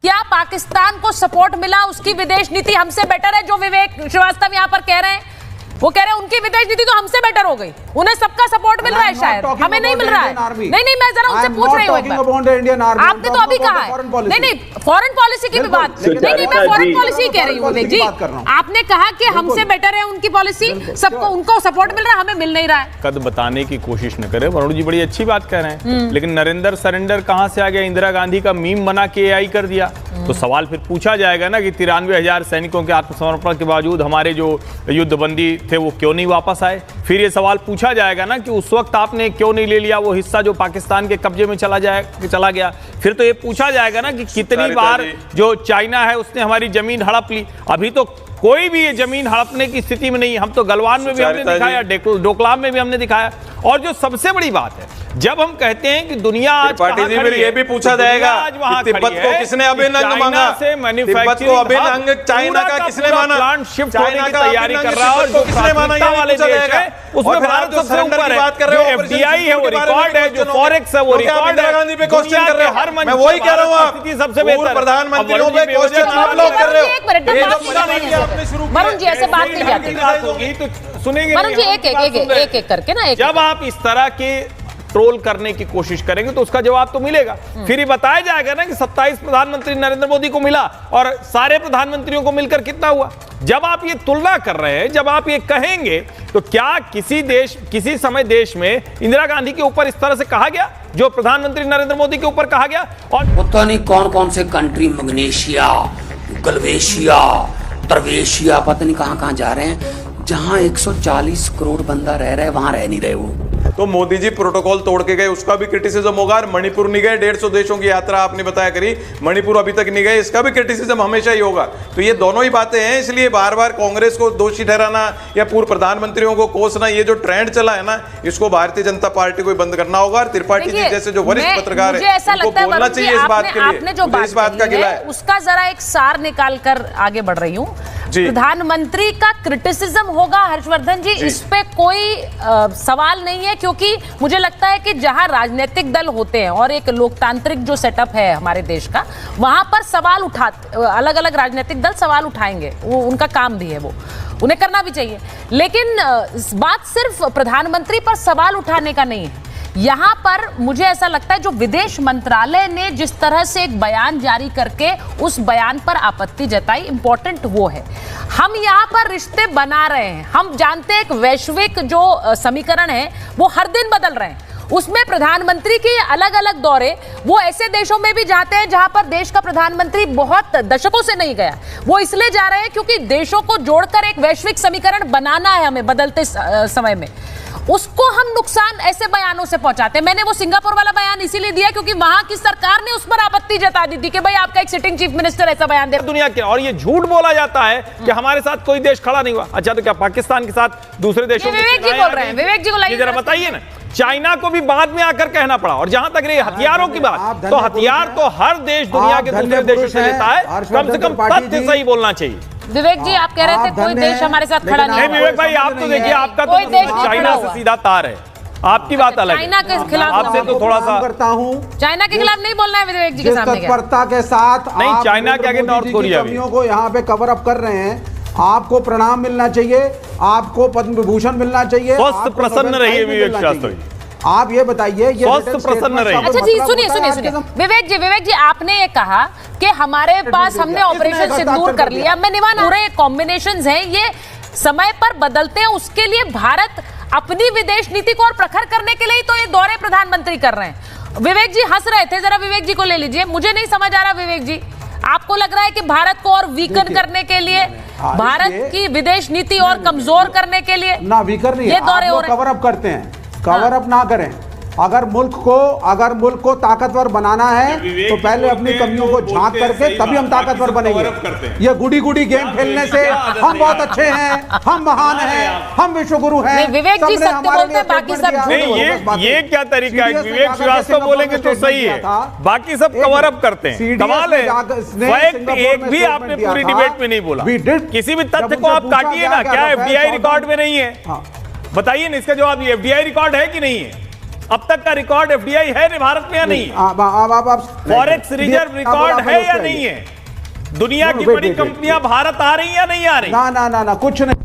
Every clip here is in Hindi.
क्या पाकिस्तान को सपोर्ट मिला, उसकी विदेश नीति हमसे बेटर है? जो विवेक श्रीवास्तव यहां पर कह रहे हैं, वो कह रहे हैं उनकी विदेश नीति तो हमसे बेटर हो गई, उन्हें सबका सपोर्ट मिल रहा है, शायद हमें नहीं मिल रहा है। नहीं, मैं जरा उनसे पूछ रही हूँ, आपने तो अभी कहा है, नहीं फॉरेन पॉलिसी की भी बात, नहीं मैं फॉरेन पॉलिसी कह रही हूँ विवेक जी। आपने कहा कि हमसे बेटर है उनकी पॉलिसी, सबको उनको सपोर्ट मिल रहा है, हमें मिल नहीं रहा है। कद बताने की कोशिश न करे। वरुण जी बड़ी अच्छी बात कह रहे हैं, लेकिन नरेंद्र सरेंडर कहां से आ गया? इंदिरा गांधी का मीम बना के एआई कर दिया। तो सवाल फिर पूछा जाएगा ना कि 93,000 सैनिकों के आत्मसमर्पण के बावजूद हमारे जो युद्धबंदी थे वो क्यों नहीं वापस आए? फिर ये सवाल पूछा जाएगा ना कि उस वक्त आपने क्यों नहीं ले लिया वो हिस्सा जो पाकिस्तान के कब्जे में चला गया? फिर तो ये पूछा जाएगा ना कि कितनी बार जो चाइना है उसने हमारी जमीन हड़प ली। अभी तो कोई भी ये जमीन हड़पने की स्थिति में नहीं। हम तो गलवान में भी हमने दिखाया, डोकलाम में भी हमने दिखाया। और जो सबसे बड़ी बात है, जब हम कहते हैं कि दुनिया आज त्रिपाठी जी फिर ये भी पूछा जाएगा कि तिब्बत को किसने अभिन्न अंग मांगा? तिब्बत को अभिन्न अंग चाइना का किसने माना? प्लांट शिफ्ट होने की तैयारी कर रहा है और किसने माना? ये वाले देश है उसमें भारत सबसे ऊपर है। बात कर रहे हो, एफडीआई है वो रिकॉर्ड है, जो फॉरेक्स है वो रिकॉर्ड है। गांधी पे क्वेश्चन कर रहे हो, हर मंच मैं वही कह रहा हूं, आप सबसे बेहतर प्रधानमंत्रियों पे क्वेश्चन आप लोग कर रहे हो। वरुण जी ऐसे बात नहीं जाती, तो सुनेंगे वरुण जी एक एक करके ना। जब आप इस तरह के ट्रोल करने की कोशिश करेंगे तो उसका जवाब तो मिलेगा। फिर ये बताया जाएगा ना कि 27 प्रधानमंत्री नरेंद्र मोदी को मिला और सारे प्रधानमंत्रियों को मिलकर कितना हुआ। जब आप ये तुलना कर रहे हैं, जब आप ये कहेंगे, तो क्या किसी समय देश में इंदिरा गांधी के ऊपर इस तरह से कहा गया जो प्रधानमंत्री नरेंद्र मोदी के ऊपर कहा गया? और पता नहीं कौन कौन से कंट्री, मग्नेशिया, गलवेशिया, तरवेशिया, पता नहीं कहां जा रहे हैं, जहां 140 करोड़ बंदा रह रहा है, वहां रह नहीं रहे वो। तो मोदी जी प्रोटोकॉल तोड़ के गए, उसका भी क्रिटिसिज्म होगा। मणिपुर नहीं गए, 150 देशों की यात्रा आपने बताया करी, मणिपुर अभी तक नहीं गए, इसका भी क्रिटिसिज्म हमेशा ही होगा। तो ये दोनों ही बातें हैं, इसलिए बार बार कांग्रेस को दोषी ठहराना या पूर्व प्रधानमंत्रियों को कोसना, ये जो ट्रेंड चला है ना, इसको भारतीय जनता पार्टी को बंद करना होगा। और त्रिपाठी जी जैसे जो वरिष्ठ पत्रकार है, उनको बोलना चाहिए इस बात के लिए, जो इस बात का गिला है उसका जरा एक सार निकाल कर आगे बढ़ रही हूँ। प्रधानमंत्री का क्रिटिसिज्म होगा हर्षवर्धन जी, इस पे कोई सवाल नहीं है, क्योंकि मुझे लगता है कि जहां राजनीतिक दल होते हैं और एक लोकतांत्रिक जो सेटअप है हमारे देश का, वहां पर सवाल अलग अलग राजनीतिक दल सवाल उठाएंगे, वो उनका काम भी है, वो उन्हें करना भी चाहिए। लेकिन बात सिर्फ प्रधानमंत्री पर सवाल उठाने का नहीं है। यहां पर मुझे ऐसा लगता है जो विदेश मंत्रालय ने जिस तरह से एक बयान जारी करके उस बयान पर आपत्ति जताई, इंपॉर्टेंट वो है। हम यहां पर रिश्ते बना रहे हैं, हम जानते हैं एक वैश्विक जो समीकरण है वो हर दिन बदल रहे हैं, उसमें प्रधानमंत्री के अलग अलग दौरे वो ऐसे देशों में भी जाते हैं जहां पर देश का प्रधानमंत्री बहुत दशकों से नहीं गया। वो इसलिए जा रहे हैं क्योंकि देशों को जोड़कर एक वैश्विक समीकरण बनाना है हमें बदलते समय में। उसको हम नुकसान ऐसे बयानों से पहुंचाते हैं। मैंने वो सिंगापुर वाला बयान इसीलिए दिया क्योंकि वहां की सरकार ने उस पर आपत्ति जता दी थी कि भाई आपका एक सिटिंग चीफ मिनिस्टर ऐसा बयान दे दुनिया के। और ये झूठ बोला जाता है कि हमारे साथ कोई देश खड़ा नहीं हुआ। अच्छा, तो क्या पाकिस्तान के साथ दूसरे देशों विवेक जी बोल रहे हैं, विवेक जी को लाइए जरा बताइए ना। चाइना को भी बाद में आकर कहना पड़ा। और जहां तक रही हथियारों की बात, तो हथियार तो हर देश दुनिया के दूसरे देशों से लेता है, कम से कम तथ्य सही बोलना चाहिए। विवेक जी आप कह रहे थे कोई देश हमारे साथ खड़ा नहीं। विवेक भाई आप तो देखिए, आपका तो चाइना से सीधा तार है, आपकी बात अलग है। चाइना के खिलाफ आपसे तो थोड़ा सा करता हूं, चाइना के खिलाफ नहीं बोलना है विवेक जी के सामने। तत्परता के साथ नहीं, चाइना के आगे नॉर्थ कोरिया को यहाँ पे कवर अप कर रहे हैं, आपको प्रणाम मिलना चाहिए, आपको पद्म विभूषण मिलना चाहिए। स्वस्थ प्रसन्न रहिए विवेक शास्त्री, आप ये बताइए, स्वस्थ प्रसन्न रहिए। अच्छा जी, सुनिए विवेक जी आपने ये कहा कि हमारे पास हमने ऑपरेशन सिंदूर कर लिया, मैं निवान पूरे कॉम्बिनेशंस हैं, ये समय पर बदलते हैं, उसके लिए भारत अपनी विदेश नीति को और प्रखर करने के लिए तो ये दौरे प्रधानमंत्री कर रहे हैं। विवेक जी हंस रहे थे, जरा विवेक जी को ले लीजिए। मुझे नहीं समझ आ रहा विवेक जी, आपको लग रहा है कि भारत को और वीकन करने के लिए, भारत की विदेश नीति और कमजोर करने के लिए ना वीकर नहीं, ये दौरे हो रहे हैं। कवर अप करते हैं, कवर अप ना करें। अगर मुल्क को ताकतवर बनाना है तो पहले अपनी कमियों को झांक करके तभी हम ताकतवर बनेंगे। ये गुडी गेम खेलने से हम बहुत अच्छे हैं, हम महान हैं, हम विश्वगुरु हैं। विवेक जी सत्य बोलते हैं, बाकी सब ये क्या तरीका है? विवेक श्रीवास्तव बोलेंगे तो सही है, बाकी सब कवर अप करते हैं। कमाल है, फैक्ट एक भी आपने पूरी डिबेट में नहीं बोला। किसी भी तथ्य को आप काटिए ना, क्या एफडीआई रिकॉर्ड में नहीं है? बताइए ना इसका जवाब, ये एफडीआई रिकॉर्ड है कि नहीं है? अब तक का रिकॉर्ड एफडीआई है भारत में या नहीं है? आप फॉरेक्स रिजर्व रिकॉर्ड है या नहीं है? दुनिया की बड़ी कंपनियां भारत आ रही या नहीं आ रही? ना कुछ नहीं,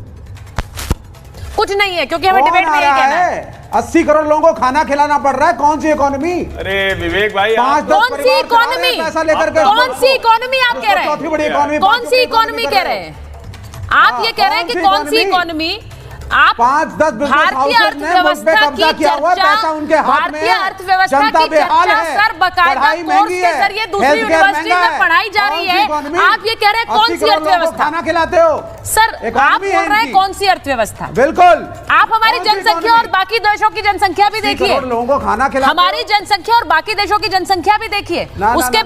कुछ नहीं है, क्योंकि हमें डिबेट में यही कहना है 80 करोड़ लोगों को खाना खिलाना पड़ रहा है। कौन सी इकोनॉमी? अरे विवेक भाई, कौन सी इकोनॉमी? पैसा लेकर के कौन सी इकोनॉमी आप कह रहे हैं? चौथी बड़ी इकोनॉमी कौन सी इकोनॉमी कह रहे हैं आप? ये कह रहे हैं कि कौन सी इकोनॉमी? आप 5-10 भारतीय अर्थव्यवस्था की चर्चा, भारतीय अर्थव्यवस्था की चर्चा सर बकायदा कोर्स के जरिए दूसरी यूनिवर्सिटी में पढ़ाई जा रही है। आप ये कह रहे हैं कौन सी अर्थव्यवस्था? खाना खिलाते हो सर, आप बोल रहे हैं कौन सी अर्थव्यवस्था? बिल्कुल। आप हमारी जनसंख्या और बाकी देशों की जनसंख्या भी देखिए, लोगों को खाना खिलाते, हमारी जनसंख्या और बाकी देशों की जनसंख्या भी देखिए, उसके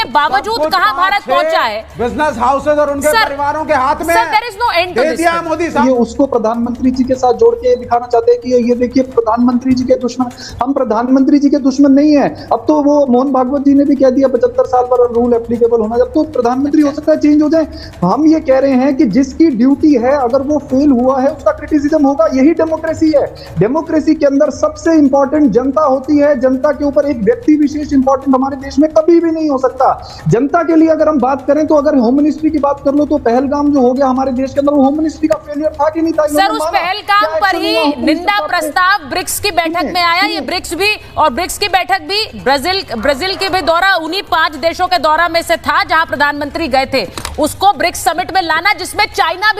बावजूद कहां भारत पहुंचा है? बिजनेस हाउसेज और उनके परिवारों के हाथ में sir, there is no end to this. Modi साहब ये उसको प्रधानमंत्री जी के साथ जोड़ के दिखाना चाहते हैं कि ये देखिए प्रधानमंत्री जी के दुश्मन। हम प्रधानमंत्री जी के दुश्मन नहीं है। अब तो वो मोहन भागवत जी ने भी कह दिया 75 साल पर रूल एप्लीकेबल होना, जब तो प्रधानमंत्री हो सकता है चेंज हो जाए। हम ये कह रहे हैं कि जिसकी ड्यूटी है, अगर वो फेल हुआ है उसका क्रिटिसिज्म होगा। यही डेमोक्रेसी है। डेमोक्रेसी के अंदर सबसे इंपॉर्टेंट जनता होती है। जनता के ऊपर एक व्यक्ति विशेष इंपॉर्टेंट हमारे देश में कभी भी नहीं हो सकता। जनता के लिए अगर हम बात करें तो अगर होम मिनिस्ट्री की बात कर लो तो पहलगाम जो हो गया हमारे देश के अंदर, वो होम मिनिस्ट्री का फेलियर था कि नहीं था? सर, उस पहलगाम पर ही निंदा प्रस्ताव ब्रिक्स की बैठक में आया। ये ब्रिक्स की बैठक भी ब्राजील के भी दौरा उन्हीं 5 देशों के दौरा में से था जहां प्रधानमंत्री गए थे। उसको ब्रिक्स समिट में लाना जिसमें चाइना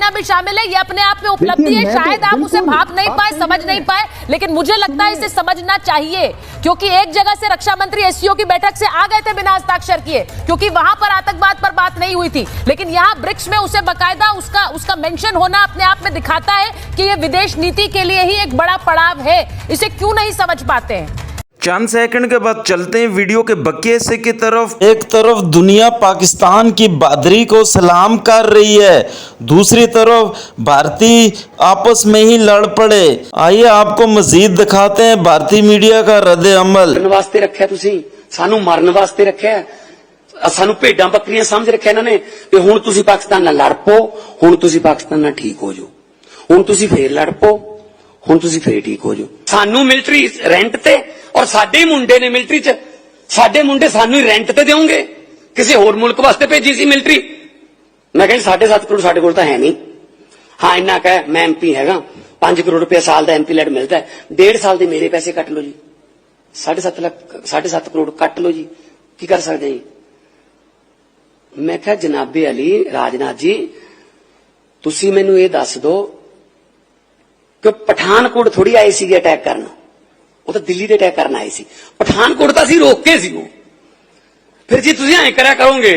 भी शामिल है, ये अपने आप में उपलब्धि है। शायद आप उसे भाप नहीं पाए, समझ नहीं पाए, लेकिन मुझे लगता है इसे समझना चाहिए, क्योंकि एक जगह से रक्षा मंत्री एससीओ की बैठक से आ गए थे बिना हस्ताक्षर किए, क्योंकि वहां पर आतंकवाद पर बात नहीं हुई थी। लेकिन यहां ब्रिक्स में उसे बकायदा उसका मेंशन होना अपने आप में दिखाता है कि ये विदेश नीति के लिए ही एक बड़ा पड़ाव है। इसे क्यों नहीं समझ पाते हैं? चंद सेकंड के बाद चलते हैं वीडियो के बकिए हिस्से की तरफ। एक तरफ दुनिया पाकिस्तान की बहादुरी को सलाम कर रही है, दूसरी तरफ भारतीय आपस में ही लड़ पड़े। आइए आपको मजीद दिखाते हैं भारतीय मीडिया का रद्द अमल। वास्ते रखा तुसी सानू मारन वास्ते रखा, सानू भेडां बकरियां समझ रखा इन्होंने कि हुण तुसी पाकिस्तान नाल लड़ पो, हुण तुसी पाकिस्तान नाल ठीक हो जाओ, हुण तुसी फेर लड़ पो, हुण तुसी फेर ठीक हो जाओ। सानू मिलिटरी रेंट ते और साडे मुंडे ने मिलिटरी च, साडे मुंडे सानू रेंट ते देओगे, किसी होर मुल्क वास्ते भेजी सी मिलिटरी। मैं कहीं 7.5 करोड़ साडे कोल तां है नहीं। हाँ इन्ना कह मैं एमपी हैगा, 5 करोड़ रुपया साल का एमपी लैड मिलता है, 1.5 साल के मेरे पैसे कट लो जी, 7.5 करोड़ कट लो जी, की कर सकते जी? मैं कहा जनाबे अली राजनाथ जी तुसी मैनू ये दस दो कि पठानकोट थोड़ी आए सी अटैक करना, वो तो दिल्ली दे अटैक करना आए सी, पठानकोट तो असीं रोक के सी वो। फिर जी तुसीं ऐ करा करोगे,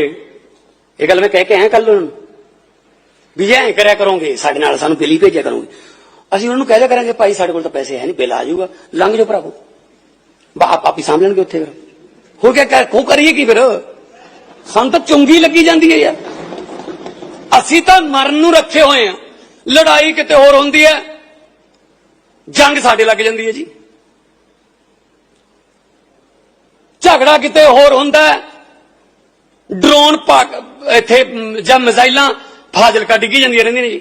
ये गल मैं कह के आया कल भी जे ऐ करा करोगे साडे नाल सानू बिल ही भेजा करोगे, असीं उन्होंने कह दिया करेंगे भाई साडे कोल तो पैसे है नहीं, बिल आ जाऊगा, लंघ जाओ भरावो, आप ही सामभ लैणगे उत्थे। फिर हो क्या हो करिए की? फिर सानू तो चुंगी लगी जाती है यार, असीं तो मरन नूं रखे हुए हैं, लड़ाई किते होर होंदी है, जंग साडे लग जाती है जी, झगड़ा किते होर होंदा है, ड्रोन इत्थे जब मिसाइलां फाजिलका डिगी जांदियां रहिंदियां ने जी।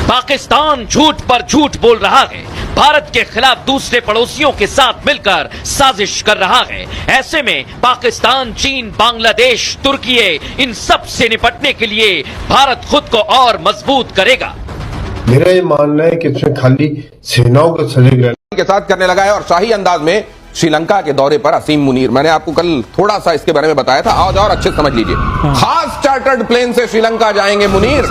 पाकिस्तान झूठ पर झूठ बोल रहा है, भारत के खिलाफ दूसरे पड़ोसियों के साथ मिलकर साजिश कर रहा है। ऐसे में पाकिस्तान, चीन, बांग्लादेश, तुर्की, इन सब से निपटने के लिए भारत खुद को और मजबूत करेगा। मेरा ये मानना है कि इसमें खाली सेनाओं का सहयोग के साथ करने लगा है और शाही अंदाज में श्रीलंका के दौरे पर असीम मुनीर, मैंने आपको कल थोड़ा सा इसके बारे में बताया था, आज और अच्छे समझ लीजिए। खास चार्टर्ड प्लेन से श्रीलंका जाएंगे मुनीर,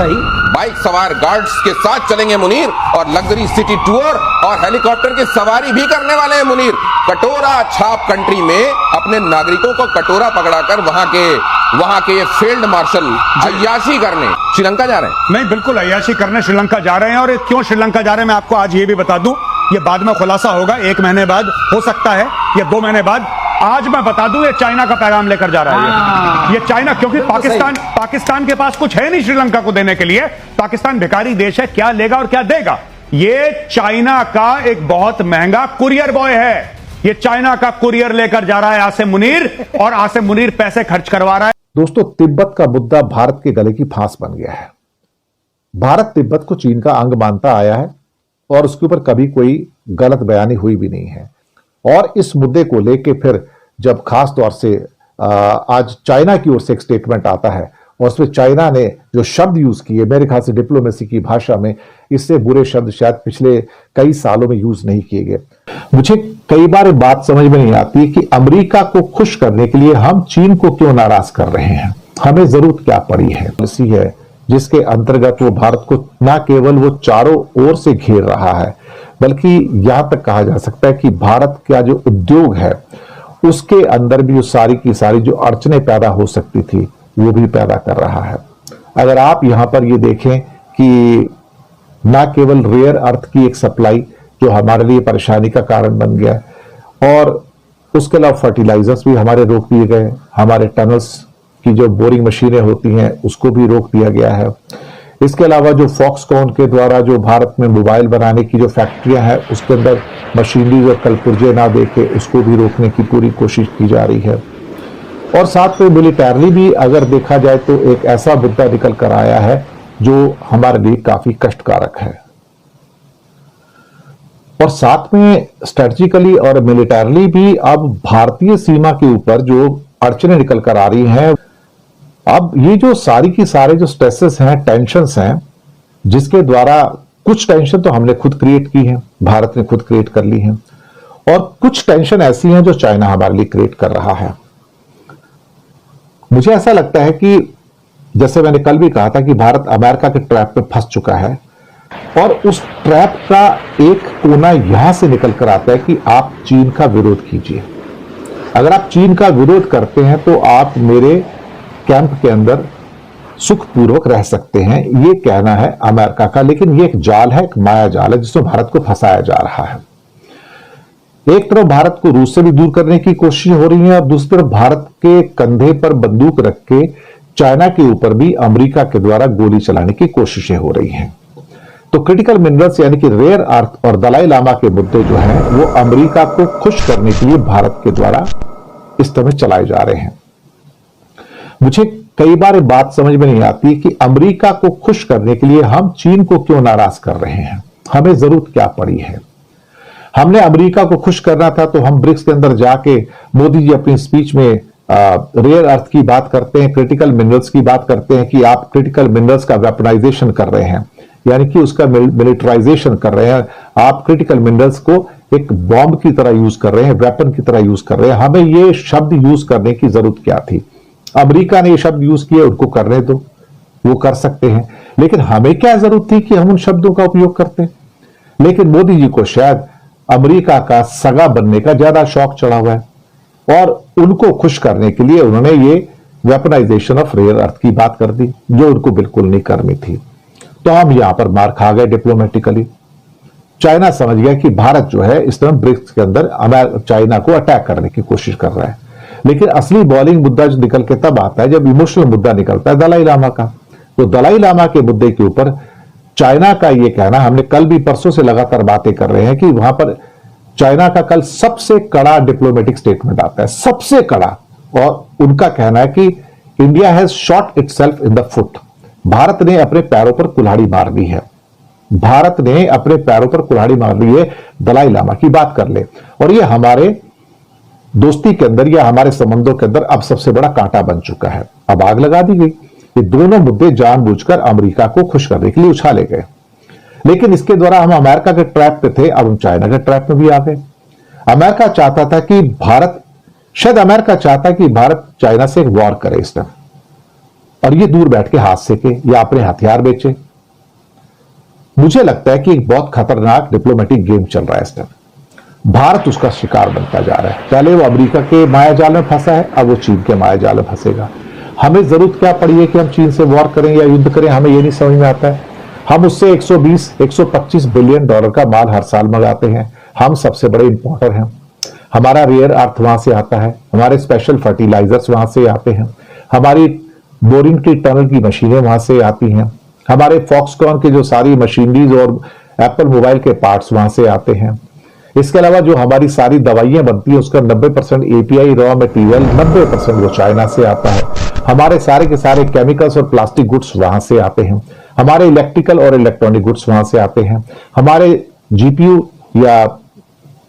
बाइक सवार गार्ड्स के साथ चलेंगे मुनीर और लग्जरी सिटी टूर और हेलीकॉप्टर की सवारी भी करने वाले हैं मुनीर। कटोरा छाप कंट्री में अपने नागरिकों को कटोरा पकड़ाकर वहां के फील्ड मार्शल अय्याशी करने श्रीलंका जा रहे हैं। नहीं, बिल्कुल अय्याशी करने श्रीलंका जा रहे हैं। और क्यों श्रीलंका जा रहे हैं मैं आपको आज ये भी बता दूं, ये बाद में खुलासा होगा, 1 महीने बाद हो सकता है या 2 महीने बाद। आज मैं बता दूं ये चाइना का पैगाम लेकर जा रहा है। ये चाइना, क्योंकि पाकिस्तान के पास कुछ है नहीं श्रीलंका को देने के लिए। पाकिस्तान भिखारी देश है, क्या लेगा और क्या देगा। ये चाइना का एक बहुत महंगा कुरियर बॉय है, ये चाइना का कुरियर लेकर जा रहा है आसिम मुनीर, और आसिम मुनीर पैसे खर्च करवा रहा है। दोस्तों, तिब्बत का मुद्दा भारत के गले की फांस बन गया है। भारत तिब्बत को चीन का अंग मानता आया है और उसके ऊपर कभी कोई गलत बयानी हुई भी नहीं है। और इस मुद्दे को लेके फिर जब खास तौर से आज चाइना की ओर से एक स्टेटमेंट आता है और उसमें चाइना ने जो शब्द यूज किए, मेरे ख्याल से डिप्लोमेसी की भाषा में इससे बुरे शब्द शायद पिछले कई सालों में यूज नहीं किए गए। मुझे कई बार बात समझ में नहीं आती कि अमेरिका को खुश करने के लिए हम चीन को क्यों नाराज कर रहे हैं। हमें जरूरत क्या पड़ी है? पॉलिसी है जिसके अंतर्गत वो भारत को न केवल वो चारों ओर से घेर रहा है, बल्कि यहां तक कहा जा सकता है कि भारत का जो उद्योग है उसके अंदर भी वो सारी की सारी जो अड़चने पैदा हो सकती थी वो भी पैदा कर रहा है। अगर आप यहां पर ये देखें कि ना केवल रेयर अर्थ की एक सप्लाई जो हमारे लिए परेशानी का कारण बन गया, और उसके अलावा फर्टिलाइजर्स भी हमारे रोक दिए गए, हमारे टनल्स की जो बोरिंग मशीनें होती हैं उसको भी रोक दिया गया है। इसके अलावा जो फॉक्सकॉन के द्वारा जो भारत में मोबाइल बनाने की जो फैक्ट्रियां हैं उसके अंदर मशीनरी और कलपुर्जे ना देके उसको भी रोकने की पूरी कोशिश की जा रही है। और साथ में मिलिटरली भी अगर देखा जाए तो एक ऐसा मुद्दा निकल कर आया है जो हमारे लिए काफी कष्टकारक है। और साथ में स्ट्रेटेजिकली और मिलिटरली भी अब भारतीय सीमा के ऊपर जो अड़चनें निकल कर आ रही हैं, अब ये जो सारी की सारे जो स्ट्रेसेस हैं, टेंशन्स हैं, जिसके द्वारा कुछ टेंशन तो हमने खुद क्रिएट की है, भारत ने खुद क्रिएट कर ली है, और कुछ टेंशन ऐसी हैं जो चाइना हमारे लिए क्रिएट कर रहा है। मुझे ऐसा लगता है कि जैसे मैंने कल भी कहा था कि भारत अमेरिका के ट्रैप में फंस चुका है, और उस ट्रैप का एक कोना यहां से निकल कर आता है कि आप चीन का विरोध कीजिए। अगर आप चीन का विरोध करते हैं तो आप मेरे कैंप के अंदर सुखपूर्वक रह सकते हैं, ये कहना है अमेरिका का। लेकिन ये एक जाल है, एक माया जाल है जिसमें भारत को फंसाया जा रहा है। एक तरफ भारत को रूस से भी दूर करने की कोशिश हो रही है और दूसरी तरफ भारत के कंधे पर बंदूक रख के चाइना के ऊपर भी अमेरिका के द्वारा गोली चलाने की कोशिशें हो रही हैं। तो क्रिटिकल मिनरल्स यानी कि रेयर अर्थ और दलाई लामा के मुद्दे जो हैं वो अमेरिका को खुश करने के लिए भारत के द्वारा इस तरह चलाए जा रहे हैं। मुझे कई बार बात समझ में नहीं आती कि अमेरिका को खुश करने के लिए हम चीन को क्यों नाराज कर रहे हैं। हमें जरूरत क्या पड़ी है? हमने अमेरिका को खुश करना था तो हम ब्रिक्स के अंदर जाके मोदी जी अपनी स्पीच में रेयर अर्थ की बात करते हैं, क्रिटिकल मिनरल्स की बात करते हैं कि आप क्रिटिकल मिनरल्स का वेपनाइजेशन कर रहे हैं, यानी कि उसका मिलिटराइजेशन कर रहे हैं। आप क्रिटिकल मिनरल्स को एक बॉम्ब की तरह यूज कर रहे हैं, वेपन की तरह यूज कर रहे हैं। हमें ये शब्द यूज करने की जरूरत क्या थी? अमेरिका ने ये शब्द यूज किए, उनको करने दो, वो कर सकते हैं, लेकिन हमें क्या जरूरत थी कि हम उन शब्दों का उपयोग करते? लेकिन मोदी जी को शायद अमेरिका का सगा बनने का ज्यादा शौक चढ़ा हुआ है और उनको खुश करने के लिए उन्होंने ये वेपनाइजेशन ऑफ रेयर अर्थ की बात कर दी जो उनको बिल्कुल नहीं करनी थी। तो हम यहां पर मार खा गए डिप्लोमेटिकली। चाइना समझ गया कि भारत जो है इस तरह ब्रिक्स के अंदर चाइना को अटैक करने की कोशिश कर रहा है। लेकिन असली बॉलिंग मुद्दा जो निकल के तब आता है जब इमोशनल मुद्दा निकलता है दलाई लामा का। तो दलाई लामा के मुद्दे के ऊपर चाइना का ये कहना, हमने कल भी परसों से लगातार बातें कर रहे हैं कि वहां पर चाइना का कल सबसे कड़ा डिप्लोमेटिक स्टेटमेंट आता है, सबसे कड़ा, और उनका कहना है कि India has shot itself in the foot. Bharat ने अपने पैरों पर कुल्हाड़ी मार दी है, भारत ने अपने पैरों पर कुल्हाड़ी मार दी है। दलाई लामा की बात कर ले, और ये हमारे दोस्ती के अंदर या हमारे संबंधों के अंदर अब सबसे बड़ा कांटा बन चुका है। अब आग लगा दी गई। ये दोनों मुद्दे जानबूझकर अमेरिका को खुश करने के लिए उछाले गए, लेकिन इसके द्वारा हम अमेरिका के ट्रैप पे थे, अब हम चाइना के ट्रैप में भी आ गए। अमेरिका चाहता था कि भारत, शायद अमेरिका चाहता कि भारत चाइना से एक वॉर करे इस टाइम, और ये दूर बैठ के हाथ सेके या अपने हथियार बेचे। मुझे लगता है कि एक बहुत खतरनाक डिप्लोमेटिक गेम चल रहा है इस टाइम। भारत उसका शिकार बनता जा रहा है। पहले वो अमेरिका के मायाजाल में फंसा है, अब वो चीन के मायाजाल में फंसेगा। हमें जरूरत क्या पड़ी है कि हम चीन से वॉर करें या युद्ध करें? हमें ये नहीं समझ में आता है। हम उससे 120-125 बिलियन डॉलर का माल हर साल मंगाते हैं। हम सबसे बड़े इंपोर्टर हैं। हमारा रेयर अर्थ वहां से आता है, हमारे स्पेशल फर्टिलाइजर्स वहां से आते हैं, हमारी बोरिंग की टनल की मशीनें वहां से आती हैं, हमारे फॉक्सकॉन के जो सारी मशीनरीज और एप्पल मोबाइल के पार्ट्स वहां से आते हैं। इसके अलावा जो हमारी सारी दवाइयां बनती हैं उसका 90% एपीआई रॉ मटेरियल 90% वो चाइना से आता है। हमारे सारे के सारे केमिकल्स और प्लास्टिक गुड्स वहां से आते हैं। हमारे इलेक्ट्रिकल और इलेक्ट्रॉनिक गुड्स वहां से आते हैं। हमारे जीपीयू या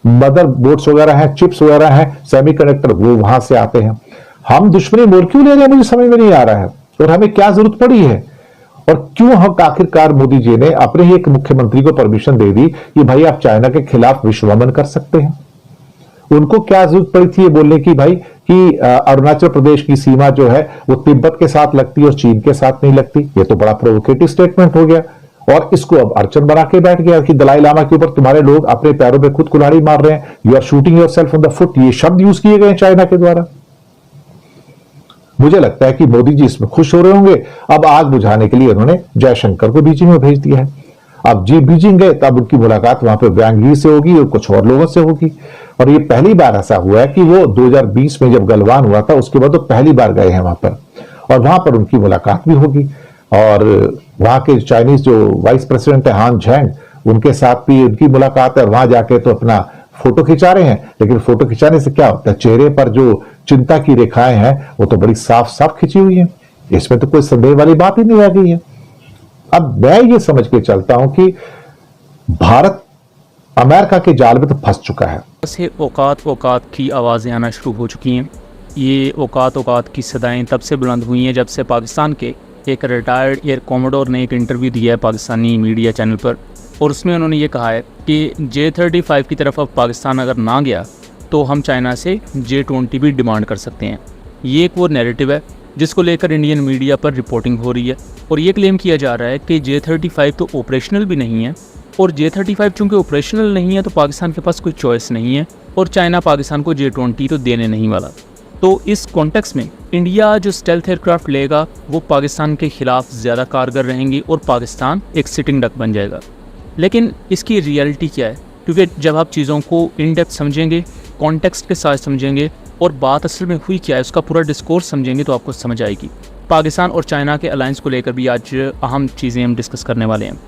मदर बोर्ड्स वगैरह हैं, चिप्स वगैरह हैं, सेमीकंडक्टर, वो वहां से आते हैं। हम दुश्मनी मोल क्यों ले रहे हैं, मुझे समझ में नहीं आ रहा है, और हमें क्या जरूरत पड़ी है, और क्यों हम आखिरकार मोदी जी ने अपने ही एक मुख्यमंत्री को परमिशन दे दी कि भाई आप चाइना के खिलाफ विश्वमन कर सकते हैं। उनको क्या जरूरत पड़ी थी ये बोलने की भाई कि अरुणाचल प्रदेश की सीमा जो है वो तिब्बत के साथ लगती है और चीन के साथ नहीं लगती। ये तो बड़ा प्रोवोकेटिव स्टेटमेंट हो गया, और इसको अब अड़चन बना के बैठ गया कि दलाई लामा के ऊपर तुम्हारे लोग अपने पैरों पे खुद कुल्हाड़ी मार रहे हैं, you are shooting yourself on the foot. ये शब्द यूज किए गए चाइना के द्वारा। मुझे लगता है कि मोदी जी इसमें खुश हो रहे होंगे। अब आग बुझाने के लिए उन्होंने जयशंकर को बीजिंग में भेज दिया है। अब जी बीजिंग गए तब उनकी मुलाकात वहां पे वांग यी से होगी और कुछ और लोगों से होगी। और ये पहली बार ऐसा हुआ है कि वो 2020 में जब गलवान हुआ था उसके बाद तो पहली बार गए हैं वहां पर, और वहां पर उनकी मुलाकात भी होगी। और वहां के चाइनीज जो वाइस प्रेसिडेंट है हान झैंग, उनके साथ भी उनकी मुलाकात है। और वहां जाके तो अपना फोटो खिंचा रहे हैं, लेकिन फोटो खिंचाने से क्या होता है, चेहरे पर जो चिंता की रेखाएं हैं वो तो बड़ी साफ साफ खिंची हुई हैं। इसमें तो कोई संदेह वाली बात ही नहीं रह गई है। अब मैं ये समझ के चलता हूं कि भारत अमेरिका के जाल में तो फंस चुका है। से औकात की आवाज़ें आना शुरू हो चुकी हैं। ये औकात की सदाएं तब से बुलंद हुई हैं जब से पाकिस्तान के एक रिटायर्ड एयर कॉमोडोर ने एक इंटरव्यू दिया है पाकिस्तानी मीडिया चैनल पर, और उसमें उन्होंने ये कहा है कि J-35 की तरफ अब पाकिस्तान अगर ना गया तो हम चाइना से J-20 भी डिमांड कर सकते हैं। ये एक वो नैरेटिव है जिसको लेकर इंडियन मीडिया पर रिपोर्टिंग हो रही है, और ये क्लेम किया जा रहा है कि J-35 तो ऑपरेशनल भी नहीं है, और J-35 चूँकि ऑपरेशनल नहीं है तो पाकिस्तान के पास कोई चॉइस नहीं है, और चाइना पाकिस्तान को J-20 तो देने नहीं वाला। तो इस कॉन्टेक्स्ट में इंडिया जो स्टेल्थ एयरक्राफ्ट लेगा वो पाकिस्तान के खिलाफ ज़्यादा कारगर रहेंगी और पाकिस्तान एक सिटिंग डक बन जाएगा। लेकिन इसकी रियलिटी क्या है, क्योंकि जब आप चीज़ों को इन डेप्थ समझेंगे, कॉन्टेक्स्ट के साथ समझेंगे, और बात असल में हुई क्या है उसका पूरा डिस्कोर्स समझेंगे तो आपको समझ आएगी। पाकिस्तान और चाइना के अलायंस को लेकर भी आज अहम चीज़ें हम डिस्कस करने वाले हैं।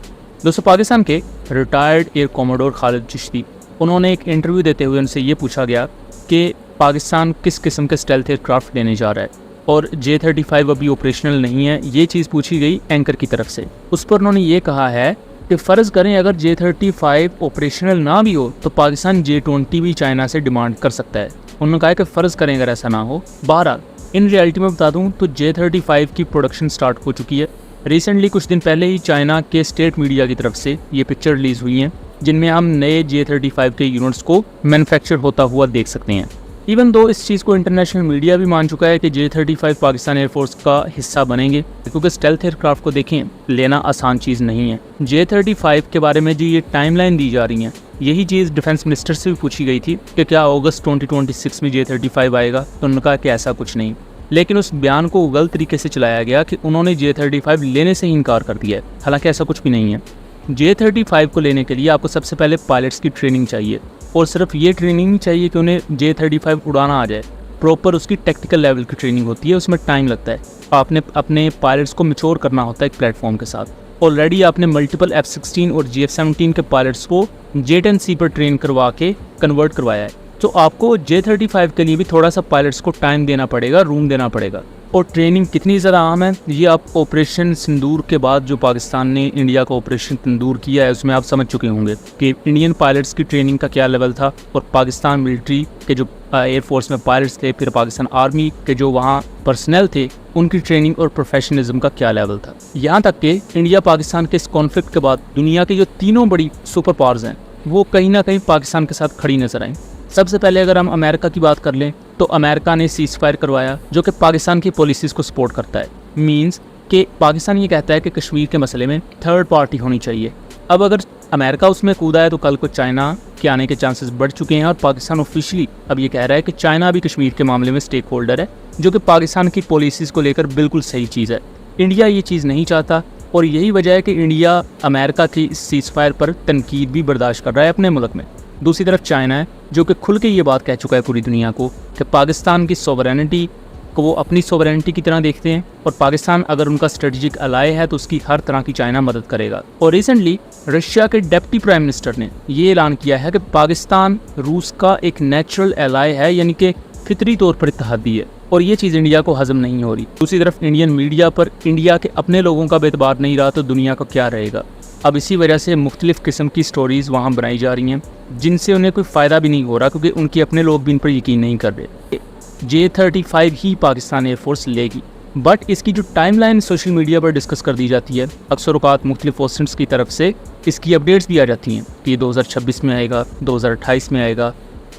दोस्तों, पाकिस्तान के retired air commodore Khalid Chishti, उन्होंने एक इंटरव्यू देते हुए उनसे ये पूछा गया कि पाकिस्तान किस किस्म के स्टेल्थ एयरक्राफ्ट लेने जा रहा है, और J-35 अभी ऑपरेशनल नहीं है, ये चीज़ पूछी गई एंकर की तरफ से। उस पर उन्होंने ये कहा है कि फ़र्ज़ करें अगर J-35 ऑपरेशनल ना भी हो तो पाकिस्तान J-20 भी चाइना से डिमांड कर सकता है। उन्होंने कहा कि फ़र्ज़ करें अगर ऐसा ना हो। बहरहाल इन रियलिटी में बता दूं तो J-35 की प्रोडक्शन स्टार्ट हो चुकी है। रिसेंटली कुछ दिन पहले ही चाइना के स्टेट मीडिया की तरफ से ये पिक्चर रिलीज़ हुई हैं जिनमें हम नए J-35 के यूनिट्स को मैन्युफैक्चर होता हुआ देख सकते हैं। इवन दो इस चीज़ को इंटरनेशनल मीडिया भी मान चुका है कि J-35 पाकिस्तान एयरफोर्स का हिस्सा बनेंगे, क्योंकि स्टेल्थ एयरक्राफ्ट को देखें लेना आसान चीज़ नहीं है। J-35 के बारे में जो ये टाइमलाइन दी जा रही है, यही चीज़ डिफेंस मिनिस्टर से भी पूछी गई थी कि क्या अगस्त 2026 में J-35 आएगा, तो उन्होंने कहा कि ऐसा कुछ नहीं। लेकिन उस बयान को गलत तरीके से चलाया गया कि उन्होंने J-35 लेने से ही इनकार कर दिया है, हालांकि ऐसा कुछ भी नहीं है। J-35 को लेने के लिए आपको सबसे पहले पायलट्स की ट्रेनिंग चाहिए, और सिर्फ ये ट्रेनिंग नहीं चाहिए कि उन्हें J-35 उड़ाना आ जाए, प्रॉपर उसकी टेक्निकल लेवल की ट्रेनिंग होती है, उसमें टाइम लगता है। आपने अपने पायलट्स को मैच्योर करना होता है एक प्लेटफॉर्म के साथ। ऑलरेडी आपने मल्टीपल F-16 और GF-17 के पायलट्स को J-10C पर ट्रेन करवा के कन्वर्ट करवाया है, तो आपको J-35 के लिए भी थोड़ा सा पायलट्स को टाइम देना पड़ेगा, रूम देना पड़ेगा। और ट्रेनिंग कितनी ज़्यादा आम है ये आप ऑपरेशन सिंदूर के बाद जो पाकिस्तान ने इंडिया का ऑपरेशन सिंदूर किया है उसमें आप समझ चुके होंगे कि इंडियन पायलट्स की ट्रेनिंग का क्या लेवल था, और पाकिस्तान मिलिट्री के जो एयरफोर्स में पायलट्स थे, फिर पाकिस्तान आर्मी के जो वहाँ पर्सनल थे, उनकी ट्रेनिंग और प्रोफेशनलिज्म का क्या लेवल था। यहाँ तक कि इंडिया पाकिस्तान के इस कॉन्फ्लिक्ट के बाद दुनिया की जो तीनों बड़ी सुपर पावर्स हैं वो कहीं ना कहीं पाकिस्तान के साथ खड़ी नजर आई। सबसे पहले अगर हम अमेरिका की बात कर लें तो अमेरिका ने सीज फायर करवाया, जो कि पाकिस्तान की पॉलिसीज़ को सपोर्ट करता है। मींस कि पाकिस्तान ये कहता है कि कश्मीर के मसले में थर्ड पार्टी होनी चाहिए। अब अगर अमेरिका उसमें कूदा है तो कल को चाइना के आने के चांसेस बढ़ चुके हैं, और पाकिस्तान ऑफिशियली अब ये कह रहा है कि चाइना भी कश्मीर के मामले में स्टेक होल्डर है, जो कि पाकिस्तान की पॉलिसीज़ को लेकर बिल्कुल सही चीज़ है। इंडिया ये चीज़ नहीं चाहता, और यही वजह है कि इंडिया अमेरिका की इस सीज फायर पर तनकीद भी बर्दाश्त कर रहा है अपने मुल्क में। दूसरी तरफ चाइना है जो कि खुल के ये बात कह चुका है पूरी दुनिया को कि पाकिस्तान की सोवरेनिटी को वो अपनी सोवरेनिटी की तरह देखते हैं, और पाकिस्तान अगर उनका स्ट्रेटजिक अलाय है तो उसकी हर तरह की चाइना मदद करेगा। और रिसेंटली रशिया के डिप्टी प्राइम मिनिस्टर ने ये ऐलान किया है कि पाकिस्तान रूस का एक नेचुरल अलाय है, यानी कि फितरी तौर पर इत्तेहादी है, और ये चीज़ इंडिया को हजम नहीं हो रही। दूसरी तरफ इंडियन मीडिया पर इंडिया के अपने लोगों का बेतबार नहीं रहा तो दुनिया का क्या रहेगा। अब इसी वजह से मुख्तलिफ़ किस्म की स्टोरीज़ वहाँ बनाई जा रही हैं जिनसे उन्हें कोई फ़ायदा भी नहीं हो रहा, क्योंकि उनके अपने लोग भी इन पर यकीन नहीं कर रहे। J-35 ही पाकिस्तान एयरफोर्स लेगी, बट इसकी जो टाइमलाइन सोशल मीडिया पर डिस्कस कर दी जाती है, अक्सर औक़ात मुख्तलिफ़ पोस्टर्स की तरफ से इसकी अपडेट्स भी आ जाती हैं कि ये 2026 में आएगा, 2028 में आएगा।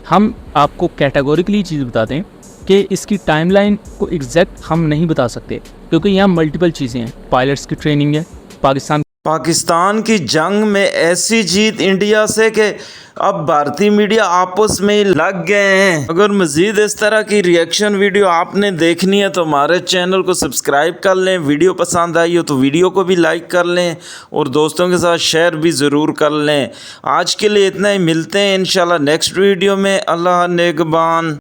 हम आपको कैटेगोरिकली चीज़ बता दें कि इसकी टाइमलाइन को एग्जैक्ट हम नहीं बता सकते, क्योंकि यहाँ मल्टीपल चीज़ें हैं। पायलट्स की ट्रेनिंग है, पाकिस्तान की जंग में ऐसी जीत इंडिया से कि अब भारतीय मीडिया आपस में लग गए हैं। अगर मज़ीद इस तरह की रिएक्शन वीडियो आपने देखनी है तो हमारे चैनल को सब्सक्राइब कर लें। वीडियो पसंद आई हो तो वीडियो को भी लाइक कर लें और दोस्तों के साथ शेयर भी ज़रूर कर लें। आज के लिए इतना ही, मिलते हैं इंशाल्लाह नेक्स्ट वीडियो में। अल्लाह नेगबान।